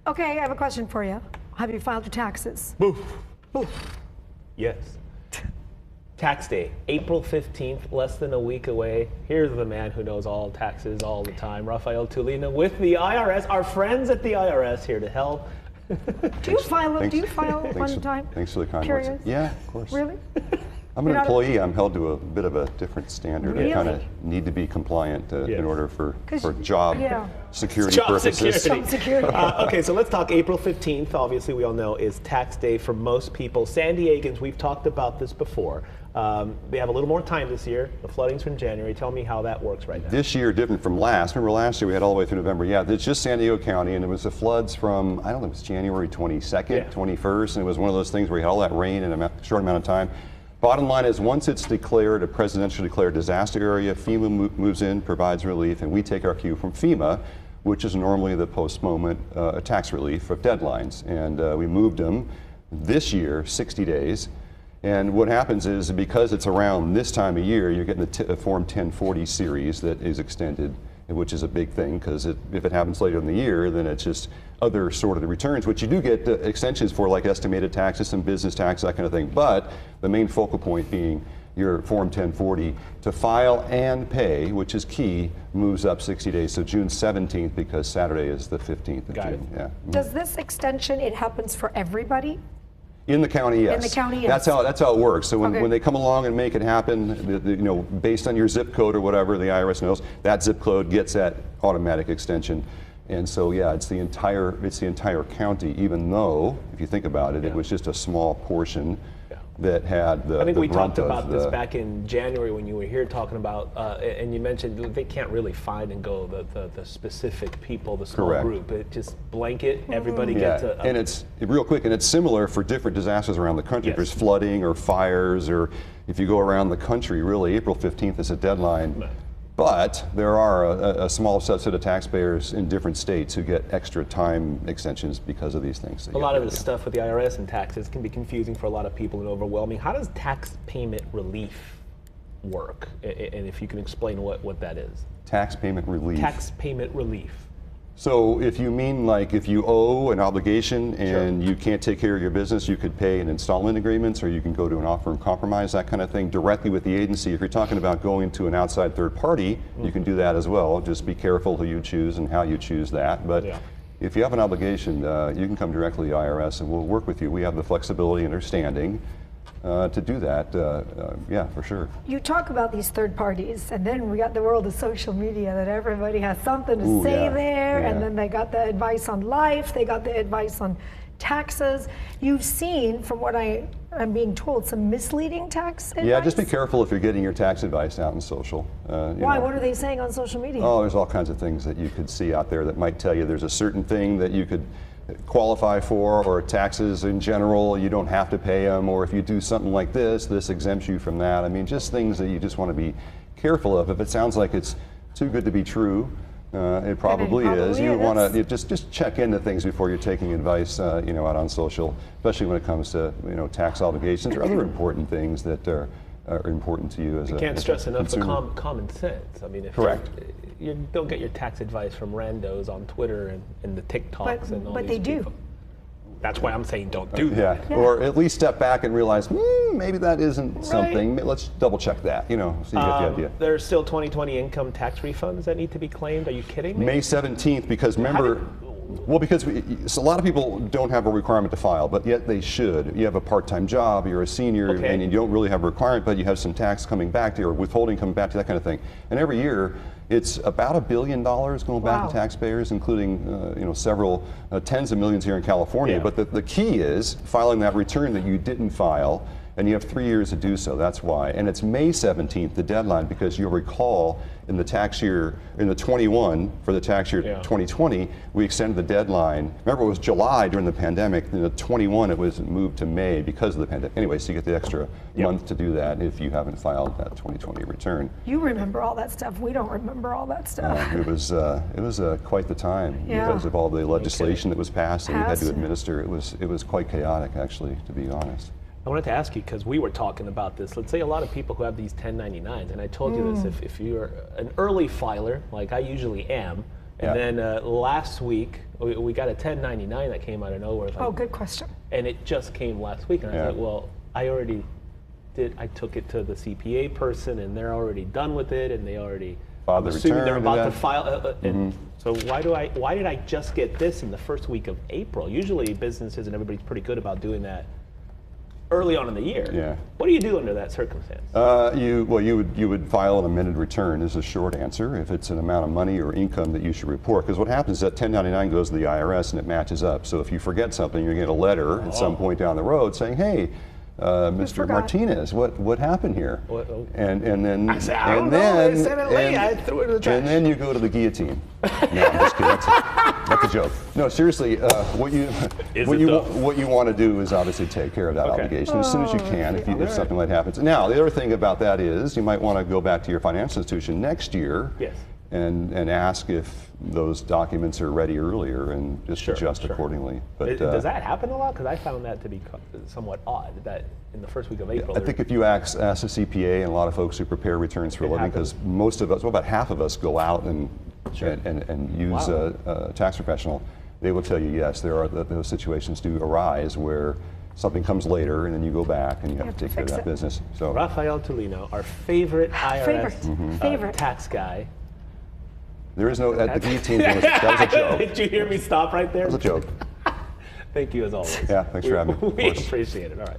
Okay, I have a question for you. Have you filed your taxes? Boof. Boof. Yes. Tax day, April 15th, less than a week away. Here's the man who knows all taxes all the time, Rafael Tulina with the IRS, our friends at the IRS here to help. Do you file one time? Thanks for the kind Curious? words. Yeah, of course. Really? I'm an employee. I'm held to a bit of a different standard. Really? I kind of need to be compliant in order for job security Job purposes. security. Job security. Okay, so let's talk April 15th. Obviously, we all know is tax day for most people. San Diegans, we've talked about this before. They have a little more time this year. The flooding's from January. Tell me how that works right now. This year, different from last. Remember last year we had all the way through November. Yeah, it's just San Diego County, and it was the floods from, I don't know, it was January 22nd, 21st, and it was one of those things where you had all that rain in a short amount of time. Bottom line is, once it's declared a presidentially declared disaster area, FEMA moves in, provides relief, and we take our cue from FEMA, which is normally the post-moment tax relief of deadlines. And we moved them this year, 60 days. And what happens is, because it's around this time of year, you're getting the Form 1040 series that is extended, which is a big thing, because if it happens later in the year, then it's just other sort of returns, which you do get extensions for, like estimated taxes, some business tax, that kind of thing. But the main focal point being your Form 1040 to file and pay, which is key, moves up 60 days. So June 17th, because Saturday is the 15th of June. Yeah. Does this extension, it happens for everybody? In the county, yes. In the county, yes. That's how it works. So when they come along and make it happen, based on your zip code or whatever, the IRS knows that zip code gets that automatic extension. And so yeah, it's the entire county. Even though, if you think about it, it was just a small portion that had the. I think we talked about this back in January when you were here talking about, and you mentioned they can't really find and go the specific people, the small group. It just blanket, everybody gets a. And it's real quick, and it's similar for different disasters around the country. If there's flooding or fires, or if you go around the country, really, April 15th is a deadline. But there are a small subset of taxpayers in different states who get extra time extensions because of these things. A lot of the stuff with the IRS and taxes can be confusing for a lot of people and overwhelming. How does tax payment relief work? And if you can explain what that is. Tax payment relief. Tax payment relief. So if you mean like if you owe an obligation and you can't take care of your business, you could pay in installment agreements, or you can go to an offer and compromise, that kind of thing, directly with the agency. If you're talking about going to an outside third party, you can do that as well. Just be careful who you choose and how you choose that. But if you have an obligation, you can come directly to IRS and we'll work with you. We have the flexibility and understanding to do that, yeah, for sure. You talk about these third parties, and then we got the world of social media that everybody has something to say there, and then they got the advice on life, they got the advice on taxes. You've seen, from what I'm being told, some misleading tax advice? Yeah, just be careful if you're getting your tax advice out in social. Why? What are they saying on social media? Oh, there's all kinds of things that you could see out there that might tell you there's a certain thing that you could qualify for, or taxes in general, you don't have to pay them, or if you do something like this exempts you from that. I mean, just things that you just want to be careful of. If it sounds like it's too good to be true, it probably is. You want to just check into things before you're taking advice, out on social, especially when it comes to tax obligations or other important things that are important to you as a consumer. You can't stress enough the common sense. I mean, if you don't get your tax advice from randos on Twitter and the TikToks and all these people. That's why I'm saying don't do that. Yeah, or at least step back and realize, maybe that isn't something. Let's double check that, so you get the idea. There's still 2020 income tax refunds that need to be claimed. Are you kidding me? May 17th, because remember, because a lot of people don't have a requirement to file, but yet they should. You have a part-time job, you're a senior, and you don't really have a requirement, but you have some tax coming back to you, or withholding coming back to you, that kind of thing. And every year, it's about $1 billion going back to taxpayers, including several tens of millions here in California. But the key is filing that return that you didn't file, and you have 3 years to do so. That's why. And it's May 17th, the deadline, because you'll recall in the tax year, in the 21, for the tax year 2020, we extended the deadline. Remember, it was July during the pandemic. In the 21, it was moved to May because of the pandemic. Anyway, so you get the extra month to do that if you haven't filed that 2020 return. You remember all that stuff. We don't remember all that stuff. It was quite the time because of all the legislation that was passed and we had to administer. It was quite chaotic, actually, to be honest. I wanted to ask you, because we were talking about this. Let's say a lot of people who have these 1099s, and I told you this, if you're an early filer, like I usually am, And Yeah. then last week, we got a 1099 that came out of nowhere. Like, Oh, good question. and it just came last week. And I Yeah. was like, well, I already did. I took it to the CPA person, and they're already done with it, and they already. Filed the I'm assuming they're return about and to that. file. And so why did I just get this in the first week of April? Usually businesses and everybody's pretty good about doing that early on in the year. Yeah. What do you do under that circumstance? You would file an amended return is a short answer if it's an amount of money or income that you should report. Because what happens is that 1099 goes to the IRS and it matches up. So if you forget something, you get a letter at some point down the road saying, "Hey, Mr. forgot?" Martinez, what happened here?" What- oh. And then I said, "I don't know, they sent it late, I threw it in the trash." And then you go to the guillotine. No, I'm just kidding. That's a joke. No, seriously, what you Is what it you though? what you want to do is obviously take care of that Okay. obligation as soon as you can if Alright. something like that happens. Now, the other thing about that is you might want to go back to your financial institution next year Yes. and ask if those documents are ready earlier and just Sure, adjust sure. accordingly. But Does that happen a lot? Because I found that to be somewhat odd that in the first week of April. I think if you ask a CPA and a lot of folks who prepare returns for a It living, happens. because most of us, well, about half of us go out and Sure. and use Wow. a tax professional, they will tell you yes, there are those situations do arise where something comes later and then you go back and you have to take care of fix that it. business. So Rafael Tolino, our favorite IRS Favorite. tax guy. there is no at the guillotine. That was a joke. Did you hear me stop right there? That was a joke. Thank you as always. Yeah, thanks for having me, of We course. appreciate it. All right.